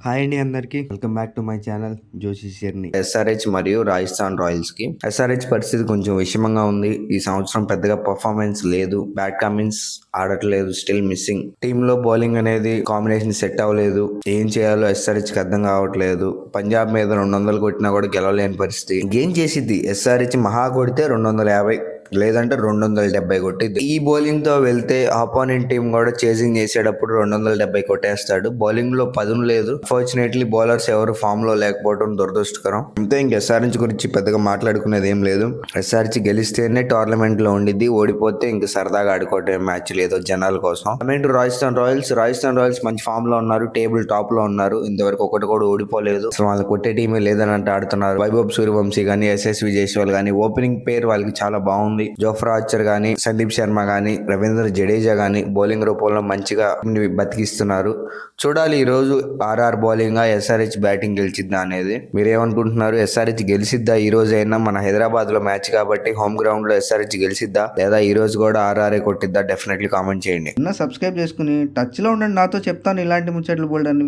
Hi అండి అందరికి welcome back to my channel Joshi Sherni. SRH మరియు రాజస్థాన్ రాయల్స్ కి ఎస్ఆర్హెచ్ పరిస్థితి కొంచెం విషమంగా ఉంది. ఈ సంవత్సరం పెద్దగా పర్ఫార్మెన్స్ లేదు. బ్యాట్ కమిన్స్ ఆడట్లేదు, స్టిల్ మిస్సింగ్. టీమ్ లో బౌలింగ్ అనేది కాంబినేషన్ సెట్ అవ్వలేదు. ఏం చేయాలో ఎస్ఆర్హెచ్ కి అర్థం కావట్లేదు. పంజాబ్ మీద 200 కొట్టినా కూడా గెలవలేని పరిస్థితి. ఏం చేసిద్ది ఎస్ఆర్హెచ్? మహా కొడితే 250, లేదంటే 270 కొట్టిద్ది. ఈ బౌలింగ్ తో వెళ్తే ఆపోనెంట్ టీం కూడా చేసింగ్ చేసేటప్పుడు 270 కొట్టేస్తాడు. బౌలింగ్ లో పదును లేదు. అన్ఫార్చునేట్లీ బౌలర్స్ ఎవరు ఫామ్ లో లేకపోవడం దురదృష్టకరం. అంతే, ఇంక ఎస్ఆర్హెచ్ గురించి పెద్దగా మాట్లాడుకునేది ఏం లేదు. ఎస్ఆర్హెచ్ గెలిస్తేనే టోర్నమెంట్ లో ఉండిద్ది, ఓడిపోతే ఇంక సరదాగా ఆడుకోవటం మ్యాచ్ లేదు జనాల కోసం. రాజస్థాన్ రాయల్స్ మంచి ఫామ్ లో ఉన్నారు, టేబుల్ టాప్ లో ఉన్నారు. ఇంతవరకు ఒకటి కూడా ఓడిపోలేదు. అసలు వాళ్ళు కొట్టే టీమే లేదని అంటే ఆడుతున్నారు. వైభవ్ సూర్యవంశీ గానీ, ఎస్ఎస్వి జైస్వాల్ గానీ, ఓపెనింగ్ పేర్ వాళ్ళకి చాలా బాగుంది. జోఫ్రా ఆర్చర్ గానీ, సందీప్ శర్మ గానీ, రవీంద్ర జడేజా గానీ బౌలింగ్ రూపంలో మంచిగా బతికిస్తున్నారు. చూడాలి ఈ రోజు ఆర్ఆర్ బౌలింగ్, ఎస్ఆర్హెచ్ బ్యాటింగ్ గెలిచిద్దా అనేది. మీరేమనుకుంటున్నారు? ఎస్ఆర్హెచ్ గెలిచిద్దా ఈ రోజు అయినా? మన హైదరాబాద్ లో మ్యాచ్ కాబట్టి హోమ్ గ్రౌండ్ లో ఎస్ఆర్హెచ్ గెలిచిద్దా, లేదా ఈ రోజు కూడా ఆర్ఆర్ఏ కొట్టిద్దా? డెఫినెట్లీ కామెంట్ చేయండి. సబ్స్క్రైబ్ చేసుకుని టచ్ లో ఉండండి, నాతో చెప్తాను ఇలాంటి ముచ్చట్లు బోల్డ్ అన్ని.